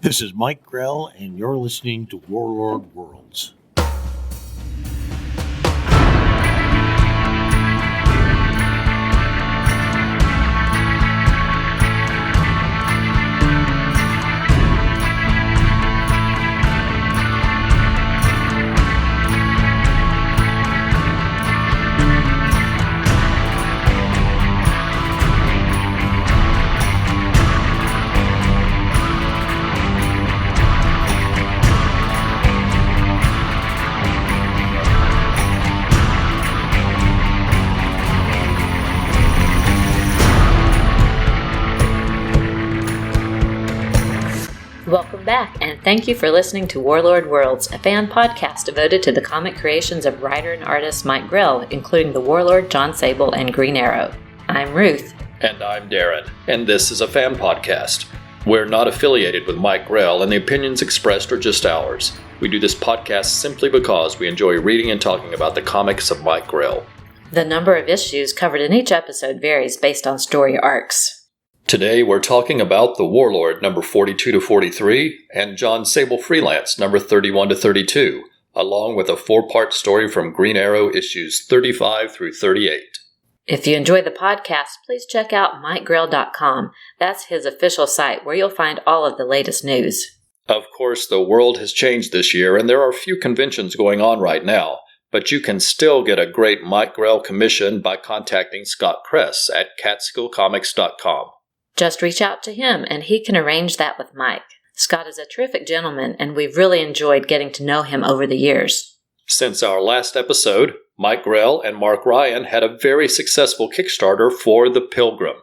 This is Mike Grell, and you're listening to Warlord Worlds. Welcome back, and thank you for listening to Warlord Worlds, a fan podcast devoted to the comic creations of writer and artist Mike Grell, including the Warlord, Jon Sable, and Green Arrow. I'm Ruth. And I'm Darren, and this is a fan podcast. We're not affiliated with Mike Grell, and the opinions expressed are just ours. We do this podcast simply because we enjoy reading and talking about the comics of Mike Grell. The number of issues covered in each episode varies based on story arcs. Today we're talking about The Warlord number 42 to 43 and Jon Sable Freelance number 31 to 32, along with a 4-part story from Green Arrow issues 35 through 38. If you enjoy the podcast, please check out MikeGrell.com. That's his official site where you'll find all of the latest news. Of course, the world has changed this year and there are a few conventions going on right now, but you can still get a great Mike Grell commission by contacting Scott Kress at catskillcomics.com. Just reach out to him and he can arrange that with Mike. Scott is a terrific gentleman and we've really enjoyed getting to know him over the years. Since our last episode, Mike Grell and Mark Ryan had a very successful Kickstarter for The Pilgrim.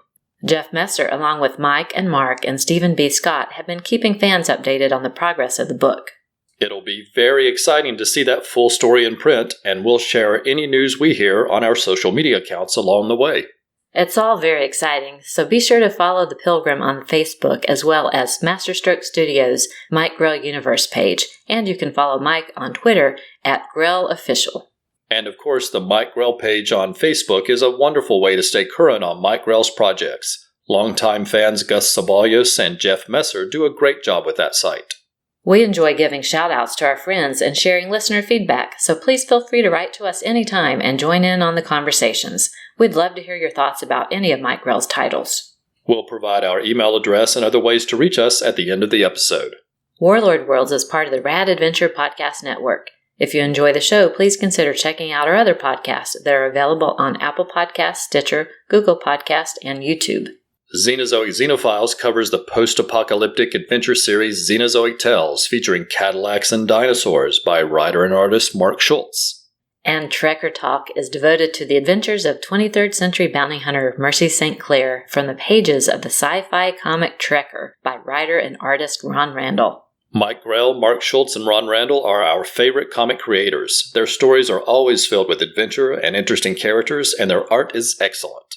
Jeff Messer, along with Mike and Mark and Stephen B. Scott, have been keeping fans updated on the progress of the book. It'll be very exciting to see that full story in print, and we'll share any news we hear on our social media accounts along the way. It's all very exciting, so be sure to follow The Pilgrim on Facebook as well as Masterstroke Studios' Mike Grell Universe page, and you can follow Mike on Twitter at GrellOfficial. And of course, the Mike Grell page on Facebook is a wonderful way to stay current on Mike Grell's projects. Longtime fans Gus Sabalios and Jeff Messer do a great job with that site. We enjoy giving shout-outs to our friends and sharing listener feedback, so please feel free to write to us anytime and join in on the conversations. We'd love to hear your thoughts about any of Mike Grell's titles. We'll provide our email address and other ways to reach us at the end of the episode. Warlord Worlds is part of the Rad Adventure Podcast Network. If you enjoy the show, please consider checking out our other podcasts that are available on Apple Podcasts, Stitcher, Google Podcasts, and YouTube. Xenozoic Xenophiles covers the post-apocalyptic adventure series Xenozoic Tales, featuring Cadillacs and dinosaurs by writer and artist Mark Schultz. And Trekker Talk is devoted to the adventures of 23rd century bounty hunter Mercy St. Clair from the pages of the sci-fi comic Trekker by writer and artist Ron Randall. Mike Grell, Mark Schultz, and Ron Randall are our favorite comic creators. Their stories are always filled with adventure and interesting characters, and their art is excellent.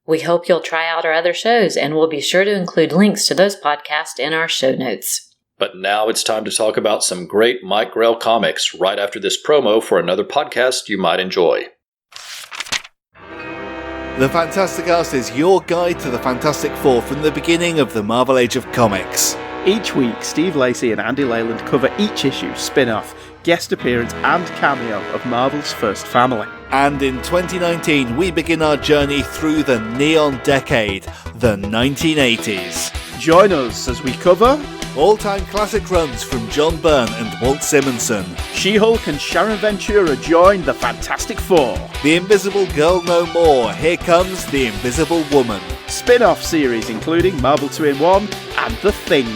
We hope you'll try out our other shows, and we'll be sure to include links to those podcasts in our show notes. But now it's time to talk about some great Mike Grell comics right after this promo for another podcast you might enjoy. The Fantastic Cast is your guide to the Fantastic Four from the beginning of the Marvel Age of Comics. Each week, Steve Lacey and Andy Leyland cover each issue, spin-off, guest appearance and cameo of Marvel's first family. And in 2019, we begin our journey through the Neon Decade, the 1980s. Join us as we cover all-time classic runs from John Byrne and Walt Simonson. She-Hulk and Sharon Ventura join the Fantastic Four. The Invisible Girl No More, here comes the Invisible Woman. Spin-off series including Marvel 2-in-1 and The Thing.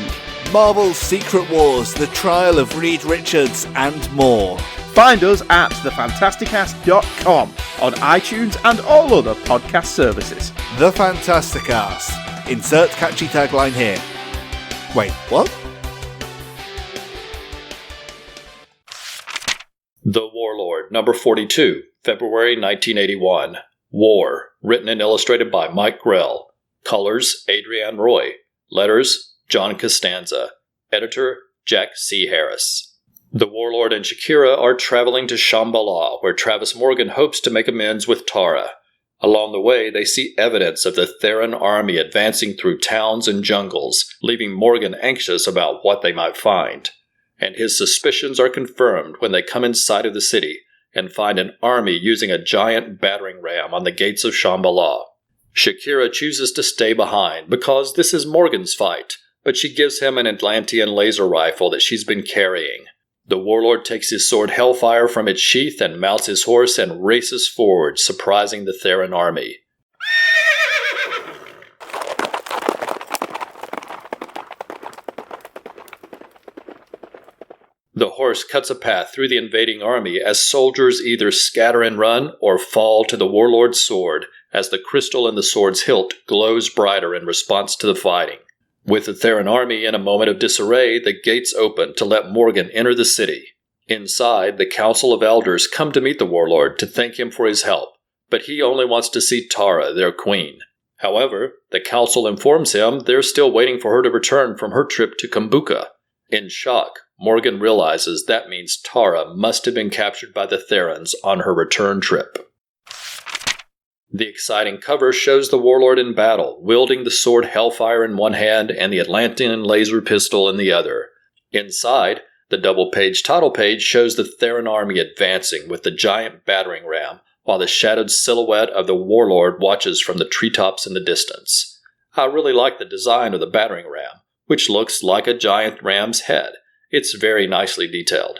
Marvel's Secret Wars, The Trial of Reed Richards, and more. Find us at thefantasticast.com on iTunes and all other podcast services. The Fantasticast. Insert catchy tagline here. Wait, what? The Warlord, number 42, February 1981. War, written and illustrated by Mike Grell. Colors, Adrienne Roy. Letters, John Costanza. Editor, Jack C. Harris. The Warlord and Shakira are traveling to Shambhala, where Travis Morgan hopes to make amends with Tara. Along the way, they see evidence of the Theron army advancing through towns and jungles, leaving Morgan anxious about what they might find. And his suspicions are confirmed when they come inside of the city and find an army using a giant battering ram on the gates of Shambhala. Shakira chooses to stay behind because this is Morgan's fight, but she gives him an Atlantean laser rifle that she's been carrying. The warlord takes his sword Hellfire from its sheath and mounts his horse and races forward, surprising the Theron army. The horse cuts a path through the invading army as soldiers either scatter and run or fall to the warlord's sword as the crystal in the sword's hilt glows brighter in response to the fighting. With the Theron army in a moment of disarray, the gates open to let Morgan enter the city. Inside, the Council of Elders come to meet the warlord to thank him for his help, but he only wants to see Tara, their queen. However, the council informs him they're still waiting for her to return from her trip to Kambuka. In shock, Morgan realizes that means Tara must have been captured by the Therons on her return trip. The exciting cover shows the warlord in battle, wielding the sword Hellfire in one hand and the Atlantean laser pistol in the other. Inside, the double-page title page shows the Theron army advancing with the giant battering ram, while the shadowed silhouette of the warlord watches from the treetops in the distance. I really like the design of the battering ram, which looks like a giant ram's head. It's very nicely detailed.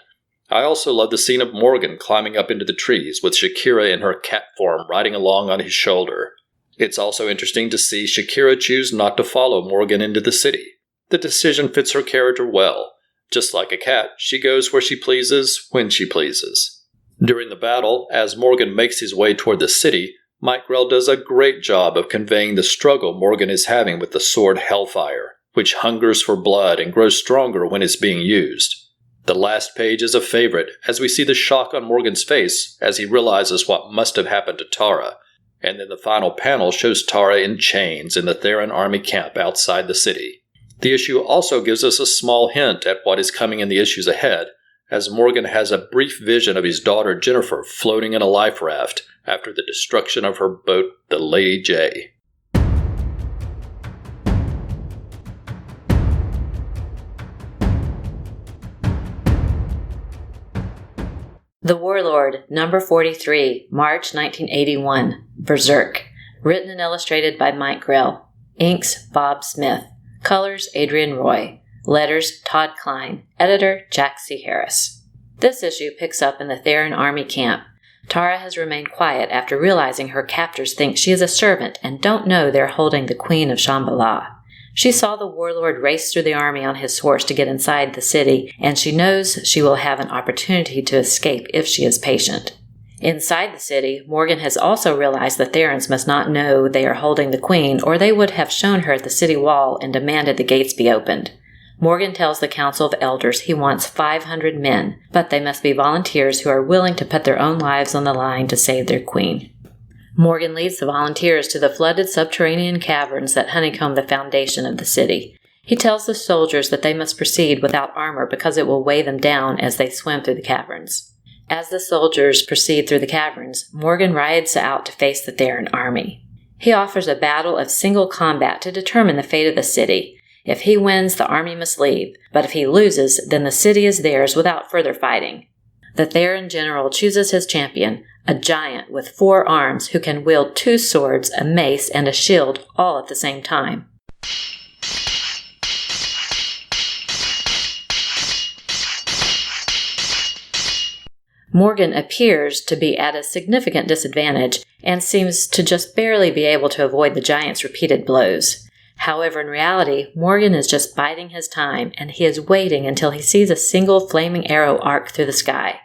I also love the scene of Morgan climbing up into the trees with Shakira in her cat form riding along on his shoulder. It's also interesting to see Shakira choose not to follow Morgan into the city. The decision fits her character well. Just like a cat, she goes where she pleases, when she pleases. During the battle, as Morgan makes his way toward the city, Mike Grell does a great job of conveying the struggle Morgan is having with the sword Hellfire, which hungers for blood and grows stronger when it's being used. The last page is a favorite, as we see the shock on Morgan's face as he realizes what must have happened to Tara, and then the final panel shows Tara in chains in the Theron army camp outside the city. The issue also gives us a small hint at what is coming in the issues ahead, as Morgan has a brief vision of his daughter Jennifer floating in a life raft after the destruction of her boat, the Lady J. The Warlord, number 43, March 1981, Berserk. Written and illustrated by Mike Grell. Inks, Bob Smith. Colors, Adrian Roy. Letters, Todd Klein. Editor, Jack C. Harris. This issue picks up in the Theron army camp. Tara has remained quiet after realizing her captors think she is a servant and don't know they're holding the Queen of Shambhala. She saw the warlord race through the army on his horse to get inside the city, and she knows she will have an opportunity to escape if she is patient. Inside the city, Morgan has also realized the Therons must not know they are holding the queen, or they would have shown her at the city wall and demanded the gates be opened. Morgan tells the Council of Elders he wants 500 men, but they must be volunteers who are willing to put their own lives on the line to save their queen. Morgan leads the volunteers to the flooded subterranean caverns that honeycomb the foundation of the city. He tells the soldiers that they must proceed without armor because it will weigh them down as they swim through the caverns. As the soldiers proceed through the caverns, Morgan rides out to face the Theron army. He offers a battle of single combat to determine the fate of the city. If he wins, the army must leave, but if he loses, then the city is theirs without further fighting. The Theron general chooses his champion, a giant with 4 arms who can wield 2 swords, a mace, and a shield all at the same time. Morgan appears to be at a significant disadvantage and seems to just barely be able to avoid the giant's repeated blows. However, in reality, Morgan is just biding his time, and he is waiting until he sees a single flaming arrow arc through the sky.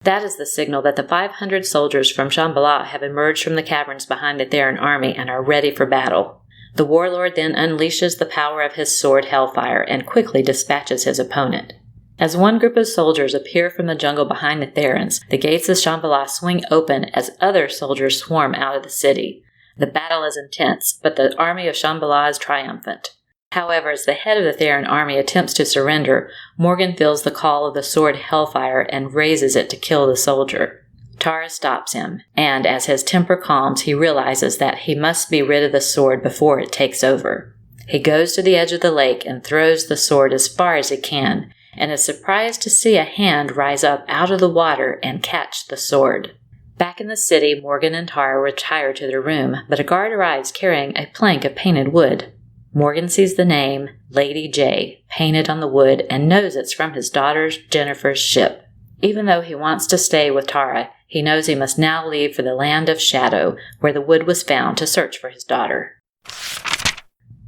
That is the signal that the 500 soldiers from Shambhala have emerged from the caverns behind the Theron army and are ready for battle. The warlord then unleashes the power of his sword Hellfire and quickly dispatches his opponent. As one group of soldiers appear from the jungle behind the Therons, the gates of Shambhala swing open as other soldiers swarm out of the city. The battle is intense, but the army of Shambhala is triumphant. However, as the head of the Theron army attempts to surrender, Morgan feels the call of the sword Hellfire and raises it to kill the soldier. Tara stops him, and as his temper calms, he realizes that he must be rid of the sword before it takes over. He goes to the edge of the lake and throws the sword as far as he can, and is surprised to see a hand rise up out of the water and catch the sword. Back in the city, Morgan and Tara retire to their room, but a guard arrives carrying a plank of painted wood. Morgan sees the name, Lady J, painted on the wood and knows it's from his daughter Jennifer's ship. Even though he wants to stay with Tara, he knows he must now leave for the land of shadow, where the wood was found, to search for his daughter.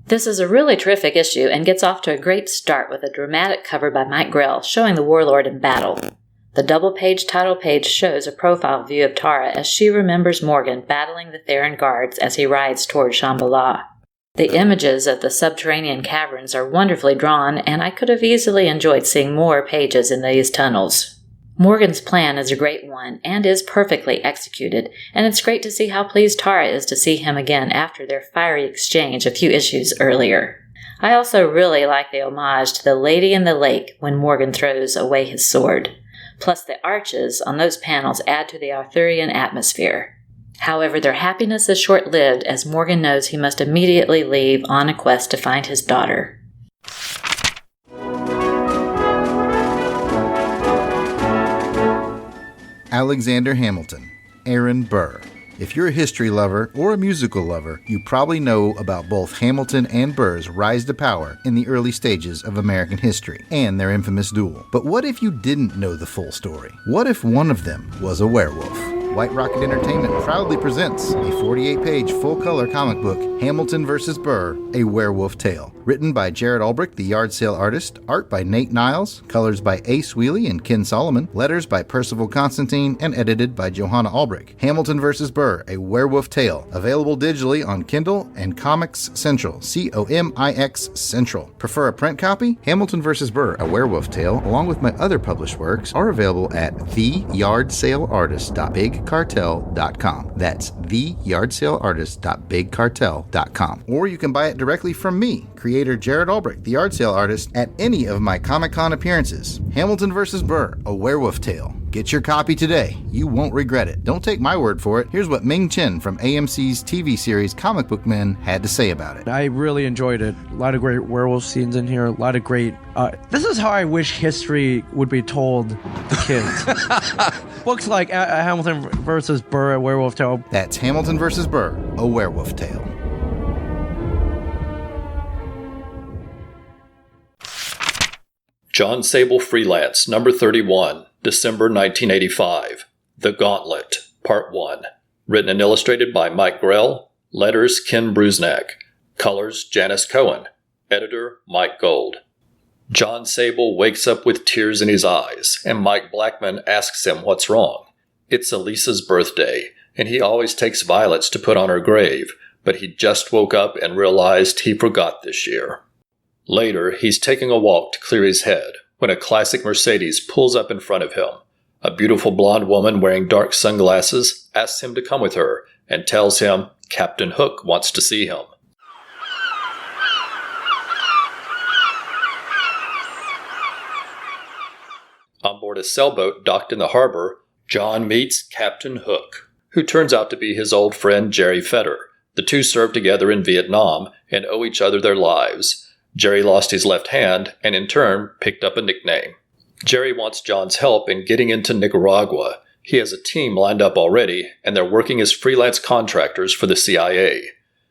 This is a really terrific issue and gets off to a great start with a dramatic cover by Mike Grell showing the Warlord in battle. The double-page title page shows a profile view of Tara as she remembers Morgan battling the Theron guards as he rides toward Shambhala. The images of the subterranean caverns are wonderfully drawn, and I could have easily enjoyed seeing more pages in these tunnels. Morgan's plan is a great one and is perfectly executed, and it's great to see how pleased Tara is to see him again after their fiery exchange a few issues earlier. I also really like the homage to the Lady in the Lake when Morgan throws away his sword. Plus the arches on those panels add to the Arthurian atmosphere. However, their happiness is short-lived as Morgan knows he must immediately leave on a quest to find his daughter. Alexander Hamilton, Aaron Burr. If you're a history lover or a musical lover, you probably know about both Hamilton and Burr's rise to power in the early stages of American history and their infamous duel. But what if you didn't know the full story? What if one of them was a werewolf? White Rocket Entertainment proudly presents a 48-page full-color comic book, Hamilton vs. Burr, A Werewolf Tale. Written by Jared Albrick, the yard sale artist, art by Nate Niles, colors by Ace Wheely and Ken Solomon, letters by Percival Constantine, and edited by Johanna Albrick. Hamilton vs. Burr, A Werewolf Tale. Available digitally on Kindle and Comics Central, COMIX Central. Prefer a print copy? Hamilton vs. Burr, A Werewolf Tale, along with my other published works, are available at theyardsaleartist.bigcartel.com. That's theyardsaleartist.bigcartel.com. Or you can buy it directly from me, creator Jared Albrick, the yard sale artist, at any of my Comic-Con appearances. Hamilton vs. Burr, A Werewolf Tale. Get your copy today. You won't regret it. Don't take my word for it. Here's what Ming Chen from AMC's TV series Comic Book Men had to say about it. I really enjoyed it. A lot of great werewolf scenes in here. A lot of great... this is how I wish history would be told to kids. Books like Hamilton vs. Burr, A Werewolf Tale. That's Hamilton vs. Burr, A Werewolf Tale. Jon Sable Freelance, number 31, December 1985. The Gauntlet, Part 1. Written and illustrated by Mike Grell. Letters, Ken Brusnak. Colors, Janice Cohen. Editor, Mike Gold. Jon Sable wakes up with tears in his eyes, and Mike Blackman asks him what's wrong. It's Elisa's birthday, and he always takes violets to put on her grave, but he just woke up and realized he forgot this year. Later, he's taking a walk to clear his head when a classic Mercedes pulls up in front of him. A beautiful blonde woman wearing dark sunglasses asks him to come with her and tells him Captain Hook wants to see him. On board a sailboat docked in the harbor, John meets Captain Hook, who turns out to be his old friend Jerry Fetter. The two served together in Vietnam and owe each other their lives. Jerry lost his left hand and in turn picked up a nickname. Jerry wants John's help in getting into Nicaragua. He has a team lined up already, and they're working as freelance contractors for the CIA.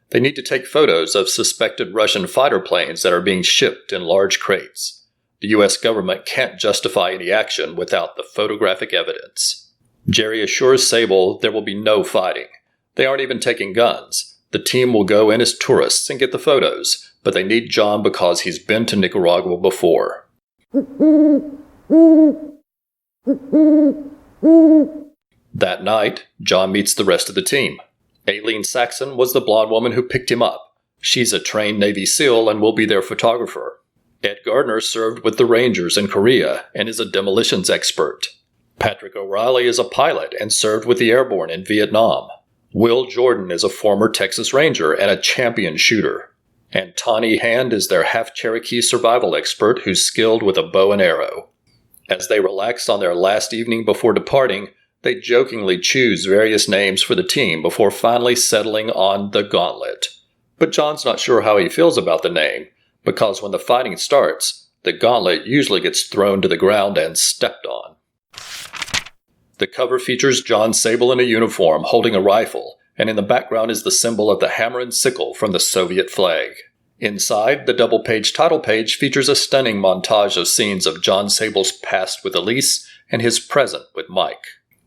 They need to take photos of suspected Russian fighter planes that are being shipped in large crates. The U.S. government can't justify any action without the photographic evidence. Jerry assures Sable there will be no fighting. They aren't even taking guns. The team will go in as tourists and get the photos, but they need John because he's been to Nicaragua before. That night, John meets the rest of the team. Aileen Saxon was the blonde woman who picked him up. She's a trained Navy SEAL and will be their photographer. Ed Gardner served with the Rangers in Korea and is a demolitions expert. Patrick O'Reilly is a pilot and served with the Airborne in Vietnam. Will Jordan is a former Texas Ranger and a champion shooter. And Tawny Hand is their half-Cherokee survival expert who's skilled with a bow and arrow. As they relax on their last evening before departing, They jokingly choose various names for the team before finally settling on the Gauntlet. But Jon's not sure how he feels about the name, because when the fighting starts, the Gauntlet usually gets thrown to the ground and stepped on. The cover features Jon Sable in a uniform holding a rifle, and in the background is the symbol of the hammer and sickle from the Soviet flag. Inside, the double-page title page features a stunning montage of scenes of Jon Sable's past with Elise and his present with Mike.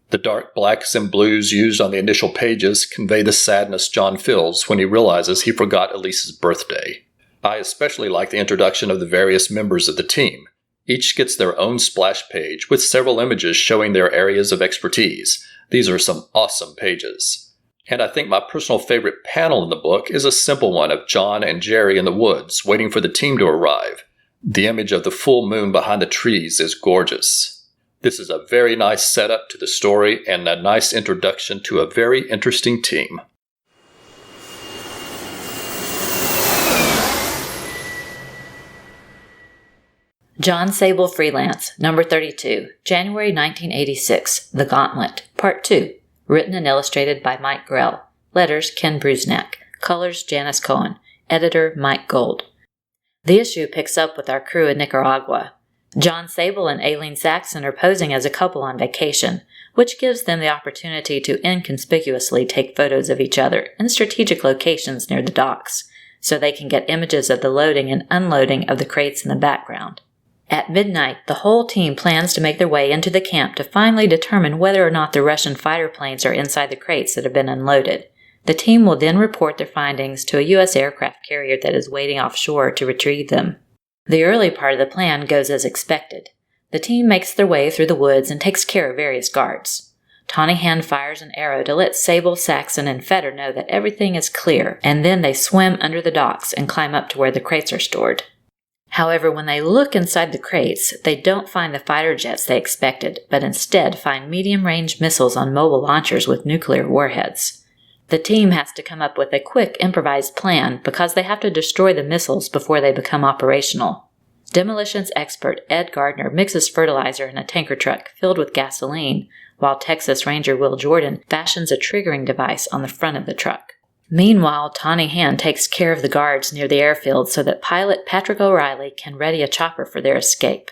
The dark blacks and blues used on the initial pages convey the sadness Jon feels when he realizes he forgot Elise's birthday. I especially like the introduction of the various members of the team. Each gets their own splash page with several images showing their areas of expertise. These are some awesome pages. And I think my personal favorite panel in the book is a simple one of Jon and Jerry in the woods waiting for the team to arrive. The image of the full moon behind the trees is gorgeous. This is a very nice setup to the story and a nice introduction to a very interesting team. Jon Sable Freelance, number 32, January 1986, The Gauntlet, Part 2. Written and illustrated by Mike Grell. Letters, Ken Brusnak. Colors, Janice Cohen. Editor, Mike Gold. The issue picks up with our crew in Nicaragua. Jon Sable and Aileen Saxon are posing as a couple on vacation, which gives them the opportunity to inconspicuously take photos of each other in strategic locations near the docks, so they can get images of the loading and unloading of the crates in the background. At midnight, the whole team plans to make their way into the camp to finally determine whether or not the Russian fighter planes are inside the crates that have been unloaded. The team will then report their findings to a U.S. aircraft carrier that is waiting offshore to retrieve them. The early part of the plan goes as expected. The team makes their way through the woods and takes care of various guards. Tawny Hand fires an arrow to let Sable, Saxon, and Fetter know that everything is clear, and then they swim under the docks and climb up to where the crates are stored. However, when they look inside the crates, they don't find the fighter jets they expected, but instead find medium-range missiles on mobile launchers with nuclear warheads. The team has to come up with a quick, improvised plan because they have to destroy the missiles before they become operational. Demolitions expert Ed Gardner mixes fertilizer in a tanker truck filled with gasoline, while Texas Ranger Will Jordan fashions a triggering device on the front of the truck. Meanwhile, Tawny Hand takes care of the guards near the airfield so that pilot Patrick O'Reilly can ready a chopper for their escape.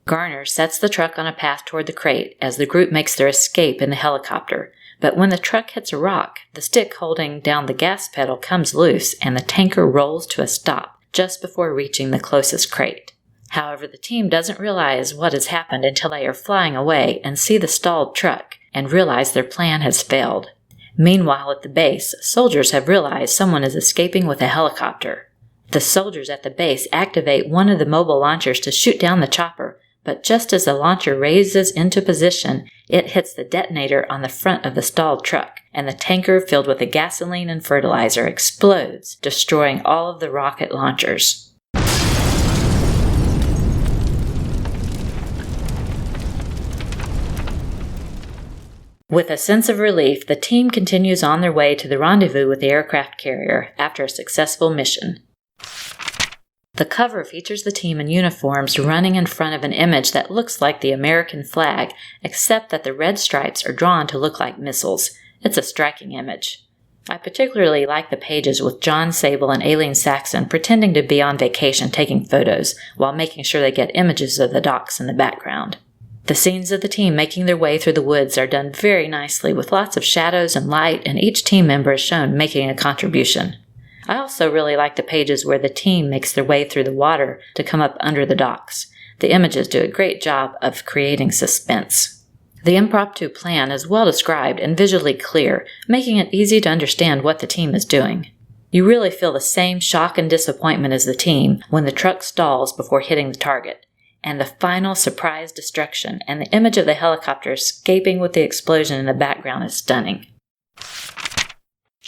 Garner sets the truck on a path toward the crate as the group makes their escape in the helicopter, but when the truck hits a rock, the stick holding down the gas pedal comes loose and the tanker rolls to a stop just before reaching the closest crate. However, the team doesn't realize what has happened until they are flying away and see the stalled truck and realize their plan has failed. Meanwhile, at the base, soldiers have realized someone is escaping with a helicopter. The soldiers at the base activate one of the mobile launchers to shoot down the chopper, but just as the launcher raises into position, it hits the detonator on the front of the stalled truck, and the tanker filled with the gasoline and fertilizer explodes, destroying all of the rocket launchers. With a sense of relief, the team continues on their way to the rendezvous with the aircraft carrier after a successful mission. The cover features the team in uniforms running in front of an image that looks like the American flag, except that the red stripes are drawn to look like missiles. It's a striking image. I particularly like the pages with Jon Sable and Aileen Saxon pretending to be on vacation taking photos while making sure they get images of the docks in the background. The scenes of the team making their way through the woods are done very nicely with lots of shadows and light, and each team member is shown making a contribution. I also really like the pages where the team makes their way through the water to come up under the docks. The images do a great job of creating suspense. The impromptu plan is well described and visually clear, making it easy to understand what the team is doing. You really feel the same shock and disappointment as the team when the truck stalls before hitting the target. And the final surprise destruction and the image of the helicopter escaping with the explosion in the background is stunning.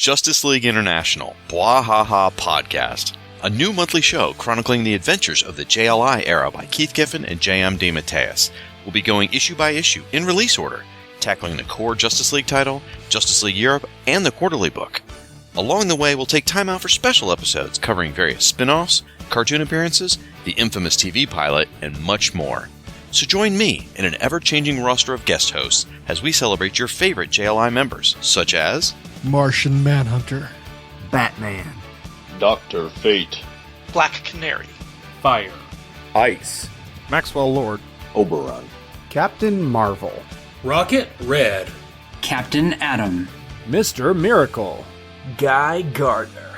Justice League International, Bwahaha Podcast, a new monthly show chronicling the adventures of the JLI era by Keith Giffen and J.M. DeMatteis. We'll be going issue by issue in release order, tackling the core Justice League title, Justice League Europe, and the quarterly book. Along the way, we'll take time out for special episodes covering various spin-offs, cartoon appearances, the infamous TV pilot, and much more. So join me in an ever-changing roster of guest hosts as we celebrate your favorite JLI members, such as Martian Manhunter, Batman, Dr. Fate, Black Canary, Fire, Ice, Maxwell Lord, Oberon, Captain Marvel, Rocket Red, Captain Atom, Mr. Miracle, Guy Gardner,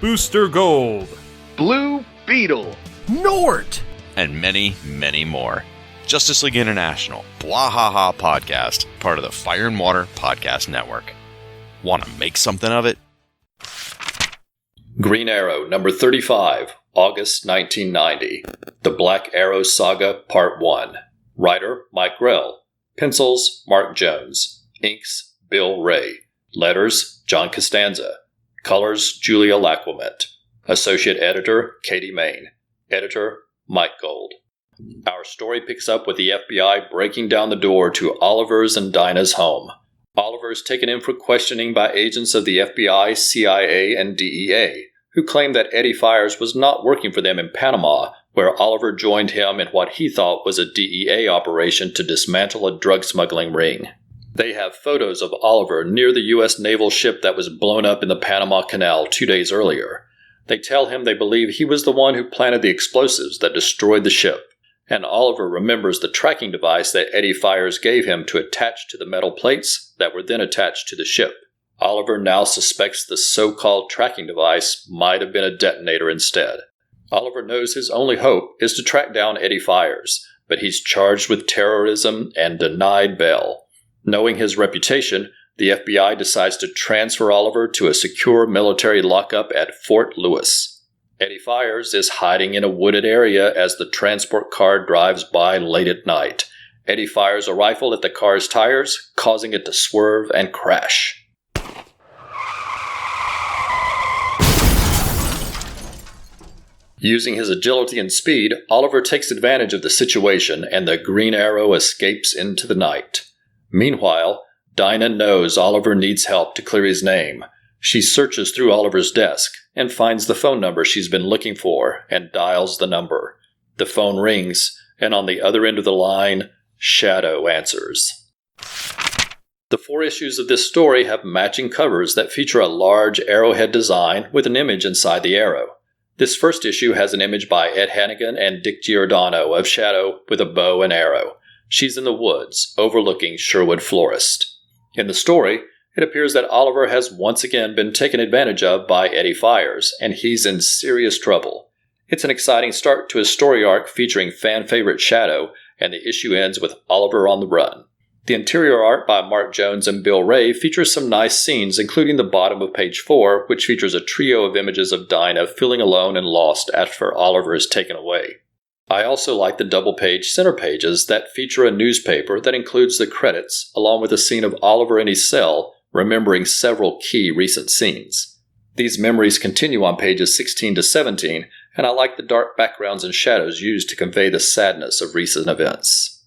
Booster Gold, Blue Beetle, Nort, and many, many more. Justice League International, Bwahaha Podcast, part of the Fire and Water Podcast Network. Want to make something of it? Green Arrow, number 35, August 1990. The Black Arrow Saga, Part 1. Writer, Mike Grell. Pencils, Mark Jones. Inks, Bill Ray. Letters, John Costanza. Colors, Julia Lacquement. Associate Editor, Katie Main. Editor, Mike Gold. Our story picks up with the FBI breaking down the door to Oliver's and Dinah's home. Oliver is taken in for questioning by agents of the FBI, CIA, and DEA, who claim that Eddie Fires was not working for them in Panama, where Oliver joined him in what he thought was a DEA operation to dismantle a drug smuggling ring. They have photos of Oliver near the U.S. naval ship that was blown up in the Panama Canal 2 days earlier. They tell him they believe he was the one who planted the explosives that destroyed the ship, and Oliver remembers the tracking device that Eddie Fires gave him to attach to the metal plates that were then attached to the ship. Oliver now suspects the so-called tracking device might have been a detonator instead. Oliver knows his only hope is to track down Eddie Fires, but he's charged with terrorism and denied bail. Knowing his reputation, the FBI decides to transfer Oliver to a secure military lockup at Fort Lewis. Eddie Fires is hiding in a wooded area as the transport car drives by late at night. Eddie fires a rifle at the car's tires, causing it to swerve and crash. Using his agility and speed, Oliver takes advantage of the situation and the Green Arrow escapes into the night. Meanwhile, Dinah knows Oliver needs help to clear his name. She searches through Oliver's desk and finds the phone number she's been looking for and dials the number. The phone rings, and on the other end of the line, Shadow answers. The 4 issues of this story have matching covers that feature a large arrowhead design with an image inside the arrow. This first issue has an image by Ed Hannigan and Dick Giordano of Shadow with a bow and arrow. She's in the woods, overlooking Sherwood Forest. In the story, it appears that Oliver has once again been taken advantage of by Eddie Fires, and he's in serious trouble. It's an exciting start to a story arc featuring fan-favorite Shadow, and the issue ends with Oliver on the run. The interior art by Mark Jones and Bill Ray features some nice scenes, including the bottom of page 4, which features a trio of images of Dinah feeling alone and lost after Oliver is taken away. I also like the double-page center pages that feature a newspaper that includes the credits, along with a scene of Oliver in his cell, remembering several key recent scenes. These memories continue on pages 16 to 17, and I like the dark backgrounds and shadows used to convey the sadness of recent events.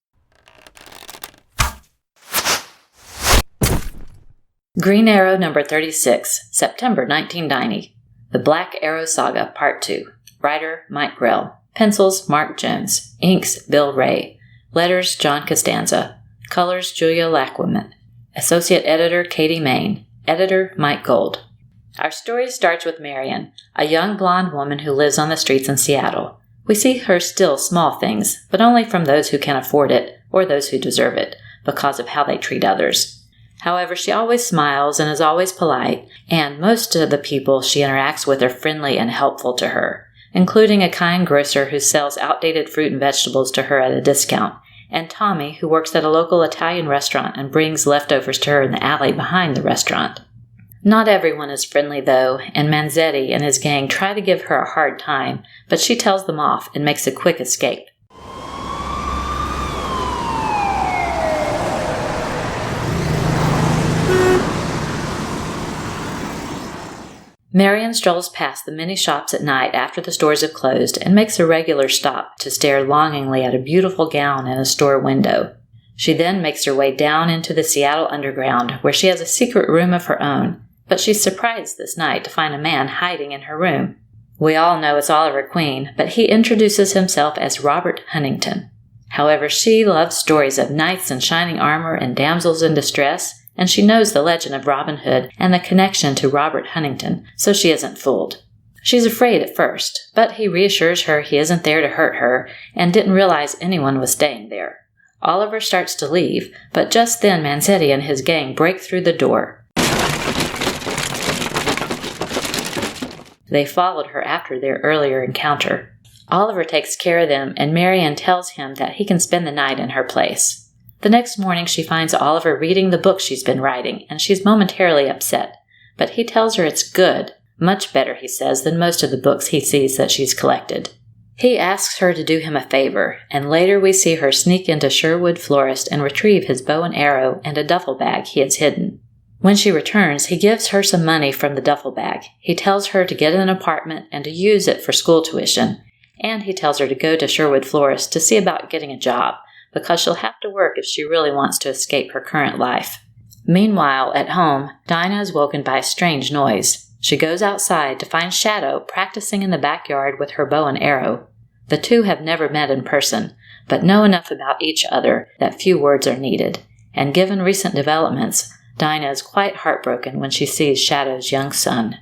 Green Arrow number 36, September 1990. The Black Arrow Saga, Part 2. Writer, Mike Grell. Pencils, Mark Jones. Inks, Bill Ray. Letters, John Costanza. Colors, Julia Lacquement. Associate Editor, Katie Main. Editor, Mike Gold. Our story starts with Marion, a young blonde woman who lives on the streets in Seattle. We see her steal small things, but only from those who can afford it or those who deserve it, because of how they treat others. However, she always smiles and is always polite, and most of the people she interacts with are friendly and helpful to her, including a kind grocer who sells outdated fruit and vegetables to her at a discount, and Tommy, who works at a local Italian restaurant and brings leftovers to her in the alley behind the restaurant. Not everyone is friendly, though, and Manzetti and his gang try to give her a hard time, but she tells them off and makes a quick escape. Marion strolls past the many shops at night after the stores have closed and makes a regular stop to stare longingly at a beautiful gown in a store window. She then makes her way down into the Seattle underground, where she has a secret room of her own, but she's surprised this night to find a man hiding in her room. We all know it's Oliver Queen, but he introduces himself as Robert Huntington. However, she loves stories of knights in shining armor and damsels in distress, and she knows the legend of Robin Hood and the connection to Robert Huntington, so she isn't fooled. She's afraid at first, but he reassures her he isn't there to hurt her and didn't realize anyone was staying there. Oliver starts to leave, but just then Manzetti and his gang break through the door. They followed her after their earlier encounter. Oliver takes care of them, and Marian tells him that he can spend the night in her place. The next morning she finds Oliver reading the book she's been writing, and she's momentarily upset, but he tells her it's good. Much better, he says, than most of the books he sees that she's collected. He asks her to do him a favor, and later we see her sneak into Sherwood Florist and retrieve his bow and arrow and a duffel bag he has hidden. When she returns, he gives her some money from the duffel bag. He tells her to get an apartment and to use it for school tuition, and he tells her to go to Sherwood Florist to see about getting a job, because she'll have to work if she really wants to escape her current life. Meanwhile, at home, Dinah is woken by a strange noise. She goes outside to find Shadow practicing in the backyard with her bow and arrow. The two have never met in person, but know enough about each other that few words are needed, and given recent developments, Dinah is quite heartbroken when she sees Shadow's young son.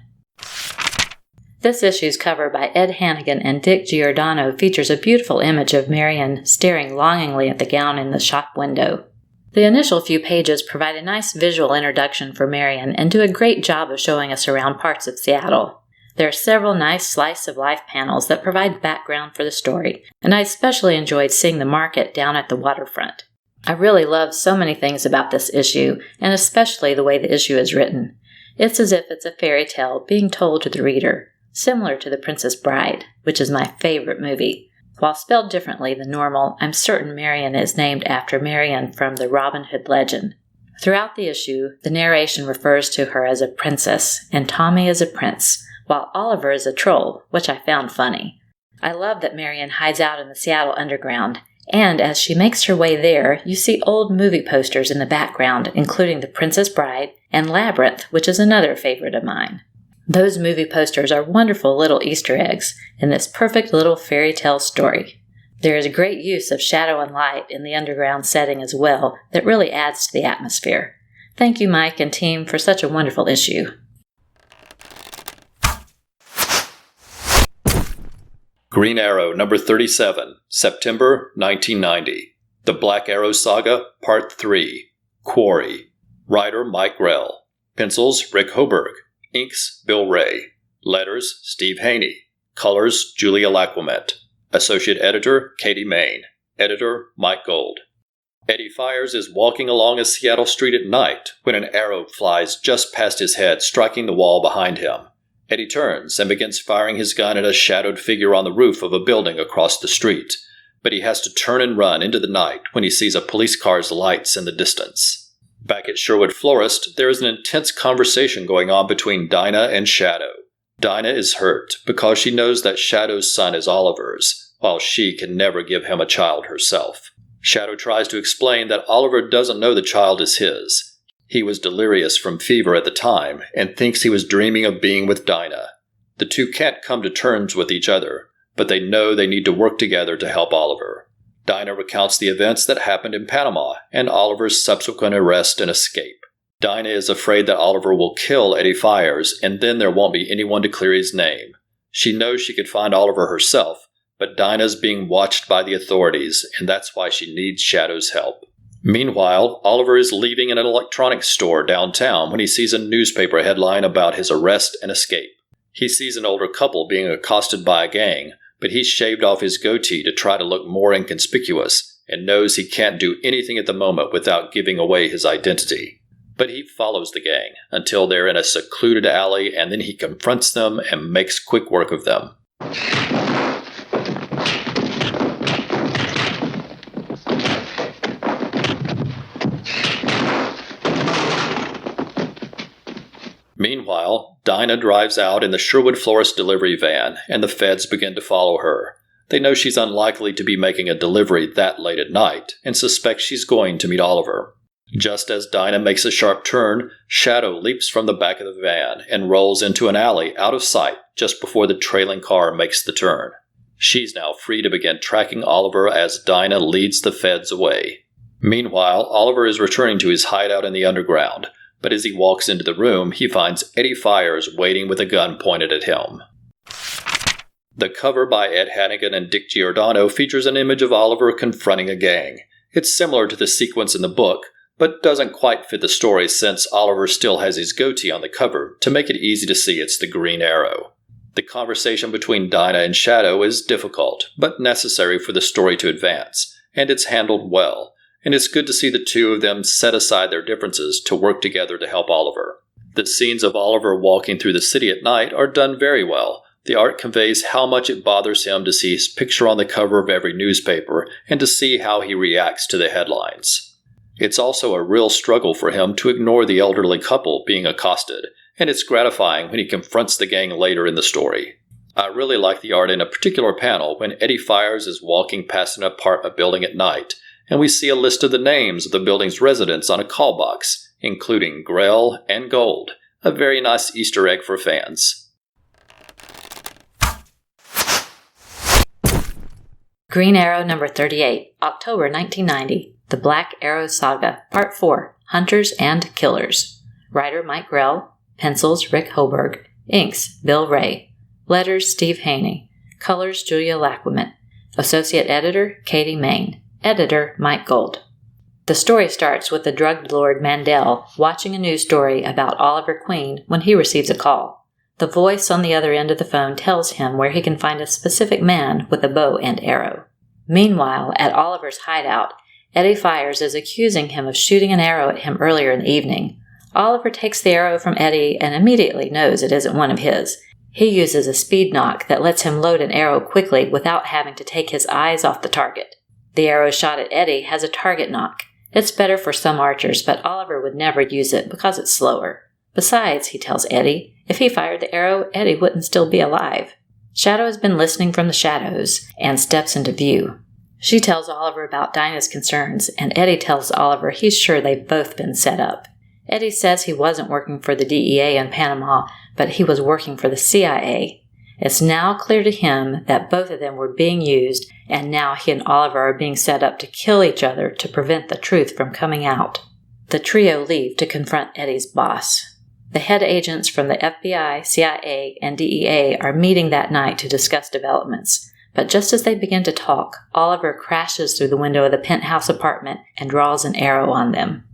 This issue's cover by Ed Hannigan and Dick Giordano features a beautiful image of Marian staring longingly at the gown in the shop window. The initial few pages provide a nice visual introduction for Marian and do a great job of showing us around parts of Seattle. There are several nice slice-of-life panels that provide background for the story, and I especially enjoyed seeing the market down at the waterfront. I really love so many things about this issue, and especially the way the issue is written. It's as if it's a fairy tale being told to the reader, similar to The Princess Bride, which is my favorite movie. While spelled differently than normal, I'm certain Marian is named after Marian from the Robin Hood legend. Throughout the issue, the narration refers to her as a princess, and Tommy as a prince, while Oliver is a troll, which I found funny. I love that Marian hides out in the Seattle underground, and as she makes her way there, you see old movie posters in the background, including The Princess Bride and Labyrinth, which is another favorite of mine. Those movie posters are wonderful little Easter eggs in this perfect little fairy tale story. There is a great use of shadow and light in the underground setting as well that really adds to the atmosphere. Thank you, Mike and team, for such a wonderful issue. Green Arrow, number 37, September 1990. The Black Arrow Saga, Part 3. Quarry. Writer Mike Grell. Pencils Rick Hoberg. Inks Bill Ray. Letters Steve Haney. Colors Julia Laquement. Associate Editor Katie Main. Editor Mike Gold. Eddie Fires is walking along a Seattle street at night when an arrow flies just past his head, striking the wall behind him. Eddie turns and begins firing his gun at a shadowed figure on the roof of a building across the street, but he has to turn and run into the night when he sees a police car's lights in the distance. Back at Sherwood Florist, there is an intense conversation going on between Dinah and Shadow. Dinah is hurt because she knows that Shadow's son is Oliver's, while she can never give him a child herself. Shadow tries to explain that Oliver doesn't know the child is his. He was delirious from fever at the time and thinks he was dreaming of being with Dinah. The two can't come to terms with each other, but they know they need to work together to help Oliver. Dinah recounts the events that happened in Panama and Oliver's subsequent arrest and escape. Dinah is afraid that Oliver will kill Eddie Fires, and then there won't be anyone to clear his name. She knows she could find Oliver herself, but Dinah's being watched by the authorities, and that's why she needs Shadow's help. Meanwhile, Oliver is leaving an electronics store downtown when he sees a newspaper headline about his arrest and escape. He sees an older couple being accosted by a gang, but he's shaved off his goatee to try to look more inconspicuous, and knows he can't do anything at the moment without giving away his identity. But he follows the gang until they're in a secluded alley, and then he confronts them and makes quick work of them. Meanwhile, Dinah drives out in the Sherwood Florist delivery van, and the feds begin to follow her. They know she's unlikely to be making a delivery that late at night, and suspect she's going to meet Oliver. Just as Dinah makes a sharp turn, Shadow leaps from the back of the van and rolls into an alley out of sight just before the trailing car makes the turn. She's now free to begin tracking Oliver as Dinah leads the feds away. Meanwhile, Oliver is returning to his hideout in the underground, but as he walks into the room, he finds Eddie Fires waiting with a gun pointed at him. The cover by Ed Hannigan and Dick Giordano features an image of Oliver confronting a gang. It's similar to the sequence in the book, but doesn't quite fit the story since Oliver still has his goatee on the cover to make it easy to see it's the Green Arrow. The conversation between Dinah and Shadow is difficult, but necessary for the story to advance, and it's handled well, and it's good to see the two of them set aside their differences to work together to help Oliver. The scenes of Oliver walking through the city at night are done very well. The art conveys how much it bothers him to see his picture on the cover of every newspaper and to see how he reacts to the headlines. It's also a real struggle for him to ignore the elderly couple being accosted, and it's gratifying when he confronts the gang later in the story. I really like the art in a particular panel when Eddie Fires is walking past an apartment building at night, and we see a list of the names of the building's residents on a call box, including Grell and Gold, a very nice Easter egg for fans. Green Arrow number 38, October 1990. The Black Arrow Saga, Part 4, Hunters and Killers. Writer Mike Grell. Pencils Rick Hoberg. Inks Bill Ray. Letters Steve Haney. Colors Julia Lacquement. Associate Editor Katie Main. Editor Mike Gold. The story starts with the drug lord Mandel watching a news story about Oliver Queen when he receives a call. The voice on the other end of the phone tells him where he can find a specific man with a bow and arrow. Meanwhile, at Oliver's hideout, Eddie Fires is accusing him of shooting an arrow at him earlier in the evening. Oliver takes the arrow from Eddie and immediately knows it isn't one of his. He uses a speed knock that lets him load an arrow quickly without having to take his eyes off the target. The arrow shot at Eddie has a target knock. It's better for some archers, but Oliver would never use it because it's slower. Besides, he tells Eddie, if he fired the arrow, Eddie wouldn't still be alive. Shadow has been listening from the shadows and steps into view. She tells Oliver about Dinah's concerns, and Eddie tells Oliver he's sure they've both been set up. Eddie says he wasn't working for the DEA in Panama, but he was working for the CIA. It's now clear to him that both of them were being used, and now he and Oliver are being set up to kill each other to prevent the truth from coming out. The trio leave to confront Eddie's boss. The head agents from the FBI, CIA, and DEA are meeting that night to discuss developments. But just as they begin to talk, Oliver crashes through the window of the penthouse apartment and draws an arrow on them.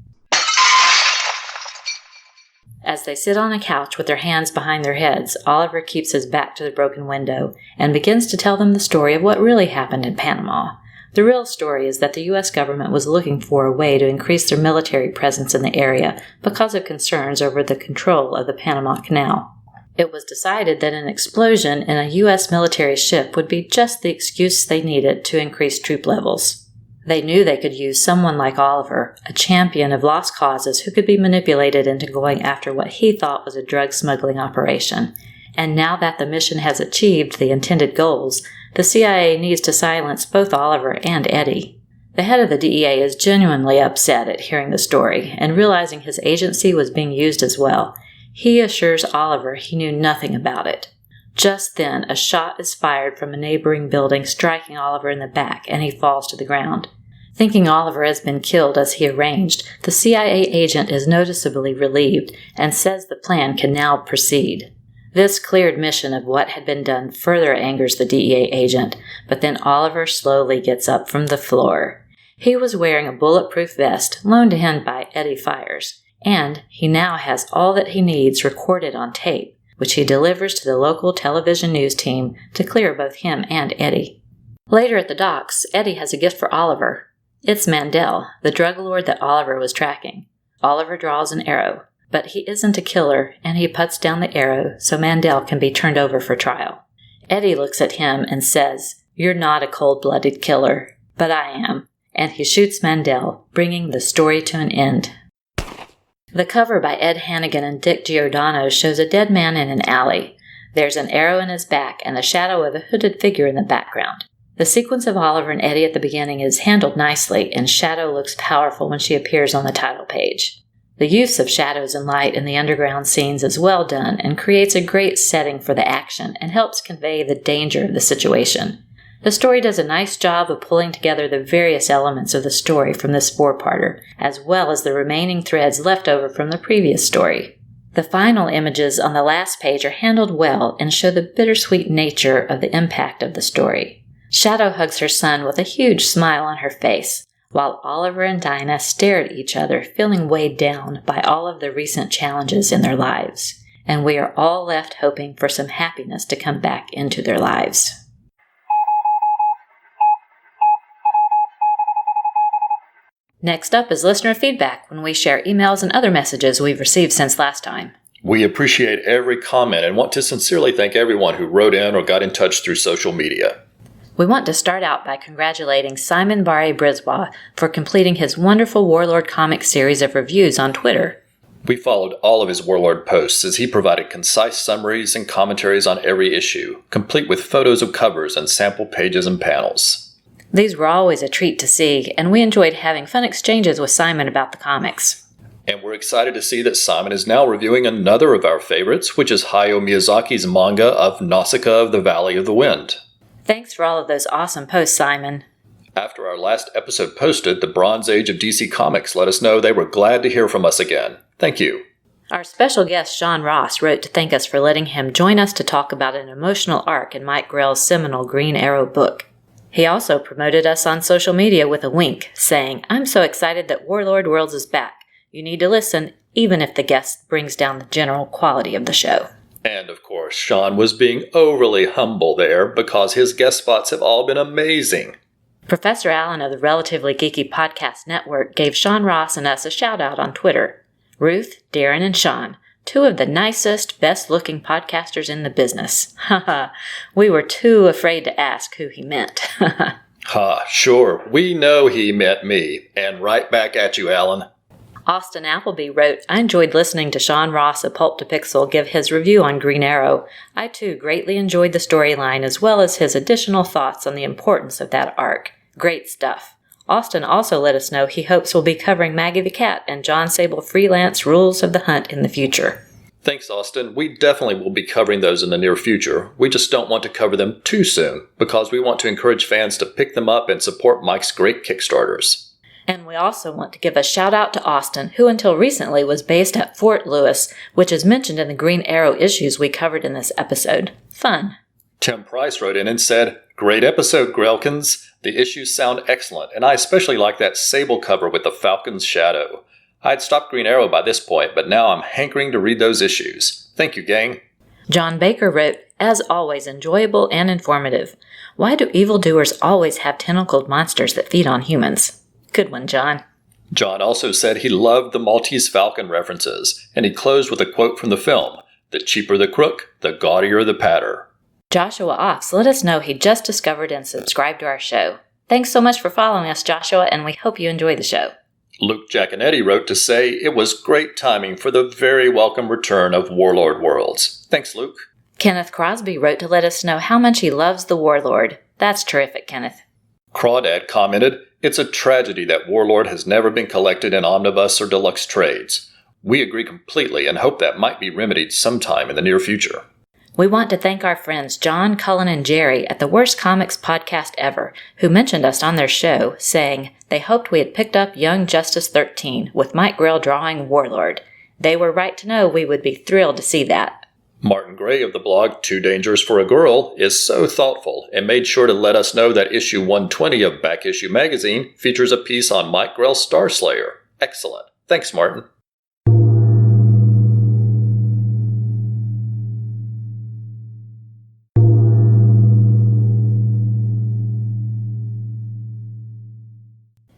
As they sit on a couch with their hands behind their heads, Oliver keeps his back to the broken window and begins to tell them the story of what really happened in Panama. The real story is that the U.S. government was looking for a way to increase their military presence in the area because of concerns over the control of the Panama Canal. It was decided that an explosion in a U.S. military ship would be just the excuse they needed to increase troop levels. They knew they could use someone like Oliver, a champion of lost causes who could be manipulated into going after what he thought was a drug smuggling operation. And now that the mission has achieved the intended goals, the CIA needs to silence both Oliver and Eddie. The head of the DEA is genuinely upset at hearing the story and realizing his agency was being used as well. He assures Oliver he knew nothing about it. Just then, a shot is fired from a neighboring building, striking Oliver in the back, and he falls to the ground. Thinking Oliver has been killed as he arranged, the CIA agent is noticeably relieved and says the plan can now proceed. This clear admission of what had been done further angers the DEA agent, but then Oliver slowly gets up from the floor. He was wearing a bulletproof vest loaned to him by Eddie Fires, and he now has all that he needs recorded on tape, which he delivers to the local television news team to clear both him and Eddie. Later at the docks, Eddie has a gift for Oliver. It's Mandel, the drug lord that Oliver was tracking. Oliver draws an arrow, but he isn't a killer, and he puts down the arrow so Mandel can be turned over for trial. Eddie looks at him and says, "You're not a cold-blooded killer, but I am," and he shoots Mandel, bringing the story to an end. The cover by Ed Hannigan and Dick Giordano shows a dead man in an alley. There's an arrow in his back and the shadow of a hooded figure in the background. The sequence of Oliver and Eddie at the beginning is handled nicely, and Shadow looks powerful when she appears on the title page. The use of shadows and light in the underground scenes is well done and creates a great setting for the action and helps convey the danger of the situation. The story does a nice job of pulling together the various elements of the story from this four-parter, as well as the remaining threads left over from the previous story. The final images on the last page are handled well and show the bittersweet nature of the impact of the story. Shadow hugs her son with a huge smile on her face, while Oliver and Dinah stare at each other, feeling weighed down by all of the recent challenges in their lives. And we are all left hoping for some happiness to come back into their lives. Next up is listener feedback, when we share emails and other messages we've received since last time. We appreciate every comment and want to sincerely thank everyone who wrote in or got in touch through social media. We want to start out by congratulating Simon Barre Brisbois for completing his wonderful Warlord comic series of reviews on Twitter. We followed all of his Warlord posts as he provided concise summaries and commentaries on every issue, complete with photos of covers and sample pages and panels. These were always a treat to see, and we enjoyed having fun exchanges with Simon about the comics. And we're excited to see that Simon is now reviewing another of our favorites, which is Hayao Miyazaki's manga of Nausicaa of the Valley of the Wind. Thanks for all of those awesome posts, Simon. After our last episode posted, the Bronze Age of DC Comics let us know they were glad to hear from us again. Thank you. Our special guest, Sean Ross, wrote to thank us for letting him join us to talk about an emotional arc in Mike Grell's seminal Green Arrow book. He also promoted us on social media with a wink, saying, "I'm so excited that Warlord Worlds is back. You need to listen, even if the guest brings down the general quality of the show." And, of course, Sean was being overly humble there because his guest spots have all been amazing. Professor Allen of the Relatively Geeky Podcast Network gave Sean Ross and us a shout-out on Twitter. Ruth, Darren, and Sean, two of the nicest, best-looking podcasters in the business. Haha, we were too afraid to ask who he meant. Ha, sure, we know he meant me. And right back at you, Alan. Austin Appleby wrote, "I enjoyed listening to Sean Ross of Pulp to Pixel give his review on Green Arrow. I too greatly enjoyed the storyline as well as his additional thoughts on the importance of that arc. Great stuff." Austin also let us know he hopes we'll be covering Maggie the Cat and Jon Sable freelance Rules of the Hunt in the future. Thanks, Austin. We definitely will be covering those in the near future. We just don't want to cover them too soon because we want to encourage fans to pick them up and support Mike's great Kickstarters. And we also want to give a shout out to Austin, who until recently was based at Fort Lewis, which is mentioned in the Green Arrow issues we covered in this episode. Fun. Tim Price wrote in and said, "Great episode, Grellkins. The issues sound excellent, and I especially like that Sable cover with the Falcon's shadow. I'd stopped Green Arrow by this point, but now I'm hankering to read those issues. Thank you, gang." John Baker wrote, "As always, enjoyable and informative. Why do evildoers always have tentacled monsters that feed on humans?" Good one, John. John also said he loved the Maltese Falcon references, and he closed with a quote from the film, "The cheaper the crook, the gaudier the patter." Joshua Offs let us know he just discovered and subscribed to our show. Thanks so much for following us, Joshua, and we hope you enjoy the show. Luke Giaconetti wrote to say it was great timing for the very welcome return of Warlord Worlds. Thanks, Luke. Kenneth Crosby wrote to let us know how much he loves the Warlord. That's terrific, Kenneth. Crawdad commented, "It's a tragedy that Warlord has never been collected in omnibus or deluxe trades. We agree completely and hope that might be remedied sometime in the near future." We want to thank our friends John, Cullen, and Jerry at the Worst Comics Podcast Ever, who mentioned us on their show, saying they hoped we had picked up Young Justice 13 with Mike Grell drawing Warlord. They were right to know we would be thrilled to see that. Martin Gray of the blog Too Dangerous for a Girl is so thoughtful and made sure to let us know that issue 120 of Back Issue Magazine features a piece on Mike Grell's Starslayer. Excellent. Thanks, Martin.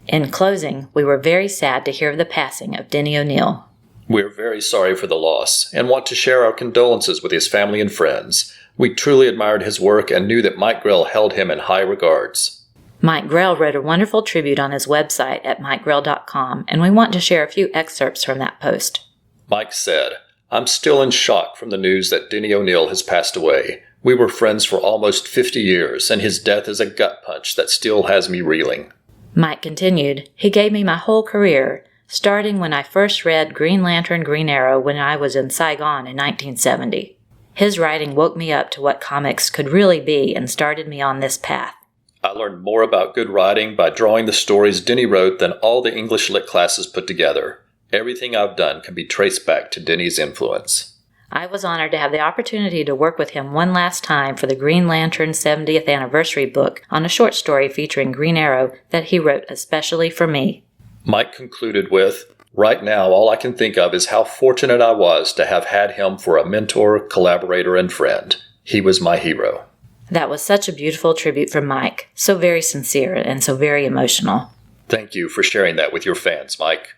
In closing, we were very sad to hear of the passing of Denny O'Neil. We're very sorry for the loss and want to share our condolences with his family and friends. We truly admired his work and knew that Mike Grell held him in high regards. Mike Grell wrote a wonderful tribute on his website at mikegrell.com, and we want to share a few excerpts from that post. Mike said, "I'm still in shock from the news that Denny O'Neil has passed away. We were friends for almost 50 years, and his death is a gut punch that still has me reeling. Mike continued, he gave me my whole career, starting when I first read Green Lantern, Green Arrow when I was in Saigon in 1970. His writing woke me up to what comics could really be and started me on this path. I learned more about good writing by drawing the stories Denny wrote than all the English lit classes put together. Everything I've done can be traced back to Denny's influence. I was honored to have the opportunity to work with him one last time for the Green Lantern 70th anniversary book on a short story featuring Green Arrow that he wrote especially for me. Mike concluded with, right now all I can think of is how fortunate I was to have had him for a mentor, collaborator, and friend. He was my hero. That was such a beautiful tribute from Mike, so very sincere and so very emotional. Thank you for sharing that with your fans, Mike.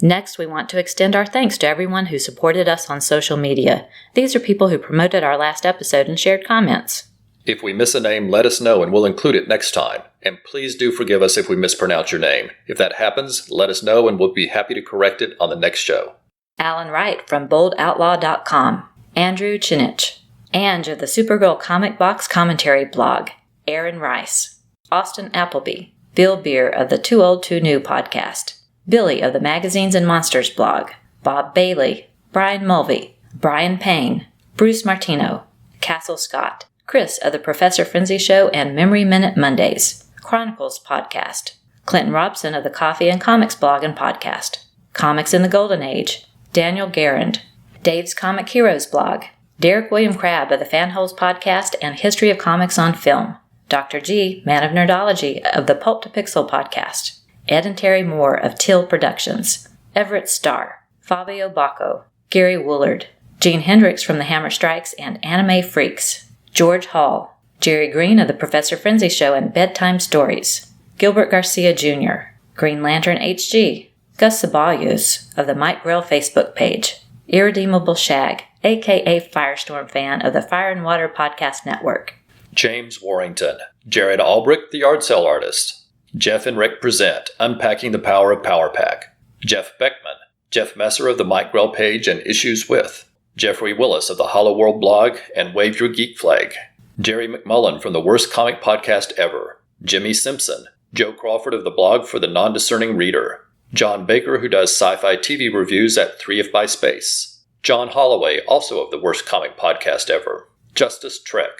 Next, we want to extend our thanks to everyone who supported us on social media. These are people who promoted our last episode and shared comments. If we miss a name, let us know and we'll include it next time. And please do forgive us if we mispronounce your name. If that happens, let us know and we'll be happy to correct it on the next show. Alan Wright from boldoutlaw.com. Andrew Chinich. Ange of the Supergirl Comic Box Commentary blog. Aaron Rice. Austin Appleby. Bill Beer of the Too Old Too New podcast. Billy of the Magazines and Monsters blog, Bob Bailey, Brian Mulvey, Brian Payne, Bruce Martino, Castle Scott, Chris of the Professor Frenzy Show and Memory Minute Mondays, Chronicles podcast, Clinton Robson of the Coffee and Comics blog and podcast, Comics in the Golden Age, Daniel Garand, Dave's Comic Heroes blog, Derek William Crabb of the Fanholes podcast and History of Comics on Film, Dr. G, Man of Nerdology of the Pulp to Pixel podcast, Ed and Terry Moore of Till Productions, Everett Starr, Fabio Bacco, Gary Woolard, Gene Hendricks from the Hammer Strikes and Anime Freaks, George Hall, Jerry Green of the Professor Frenzy Show and Bedtime Stories, Gilbert Garcia Jr., Green Lantern HG, Gus Ceballos of the Mike Grell Facebook page, Irredeemable Shag, a.k.a. Firestorm fan of the Fire and Water Podcast Network, James Warrington, Jared Albrecht, the Yard Sale Artist, Jeff and Rick present Unpacking the Power of Power Pack. Jeff Beckman, Jeff Messer of the Mike Grell page and Issues With, Jeffrey Willis of the Hollow World blog and Wave Your Geek Flag, Jerry McMullen from the Worst Comic Podcast Ever, Jimmy Simpson, Joe Crawford of the blog for the Non-Discerning Reader, John Baker who does sci-fi TV reviews at 3If by Space, John Holloway, also of the Worst Comic Podcast Ever, Justice Trek,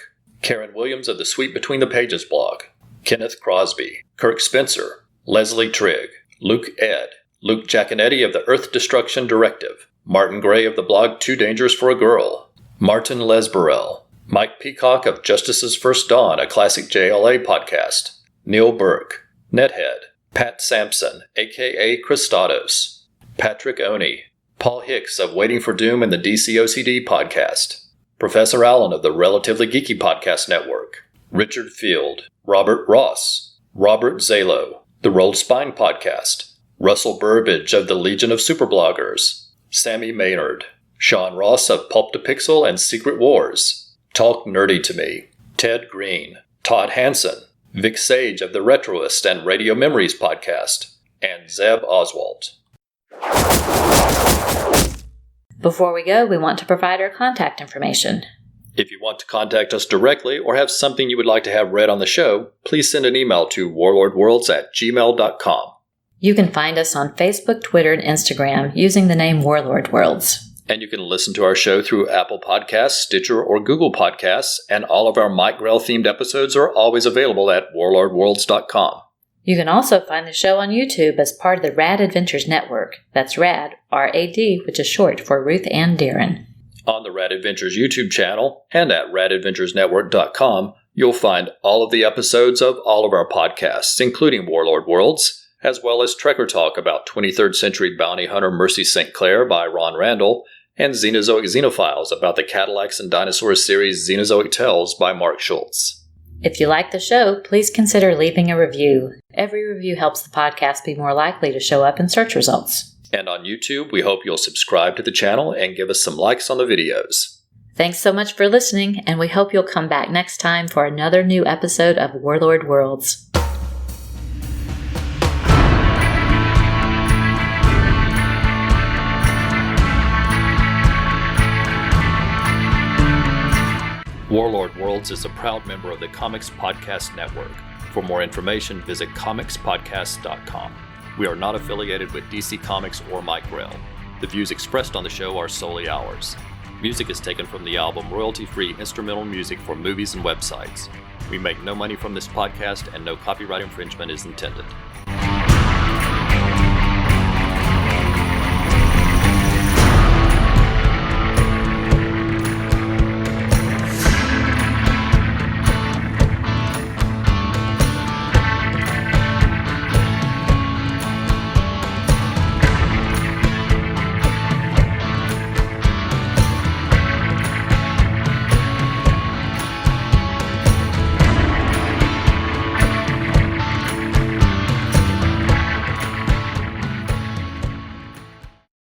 Karen Williams of the Sweet Between the Pages blog, Kenneth Crosby, Kirk Spencer, Leslie Trigg, Luke Ed, Luke Giaconetti of the Earth Destruction Directive, Martin Gray of the blog Too Dangerous for a Girl, Martin Lesburel, Mike Peacock of Justice's First Dawn, a classic JLA podcast, Neil Burke, Nethead, Pat Sampson, a.k.a. Christados, Patrick Oney, Paul Hicks of Waiting for Doom and the DCOCD podcast, Professor Allen of the Relatively Geeky Podcast Network, Richard Field, Robert Ross, Robert Zalo, the Rolled Spine Podcast, Russell Burbage of the Legion of Superbloggers, Sammy Maynard, Sean Ross of Pulp to Pixel and Secret Wars, Talk Nerdy to Me, Ted Green, Todd Hansen, Vic Sage of the Retroist and Radio Memories Podcast, and Zeb Oswald. Before we go, we want to provide our contact information. If you want to contact us directly or have something you would like to have read on the show, please send an email to warlordworlds@gmail.com. You can find us on Facebook, Twitter, and Instagram using the name Warlord Worlds. And you can listen to our show through Apple Podcasts, Stitcher, or Google Podcasts, and all of our Mike Grell-themed episodes are always available at warlordworlds.com. You can also find the show on YouTube as part of the Rad Adventures Network. That's RAD, R-A-D, which is short for Ruth Ann Darren. On the Rad Adventures YouTube channel and at radadventuresnetwork.com, you'll find all of the episodes of all of our podcasts, including Warlord Worlds, as well as Trekker Talk about 23rd Century Bounty Hunter Mercy St. Clair by Ron Randall, and Xenozoic Xenophiles about the Cadillacs and Dinosaurs series Xenozoic Tales by Mark Schultz. If you like the show, please consider leaving a review. Every review helps the podcast be more likely to show up in search results. And on YouTube, we hope you'll subscribe to the channel and give us some likes on the videos. Thanks so much for listening, and we hope you'll come back next time for another new episode of Warlord Worlds. Warlord Worlds is a proud member of the Comics Podcast Network. For more information, visit comicspodcast.com. We are not affiliated with DC Comics or Mike Grell. The views expressed on the show are solely ours. Music is taken from the album royalty-free instrumental music for movies and websites. We make no money from this podcast and no copyright infringement is intended.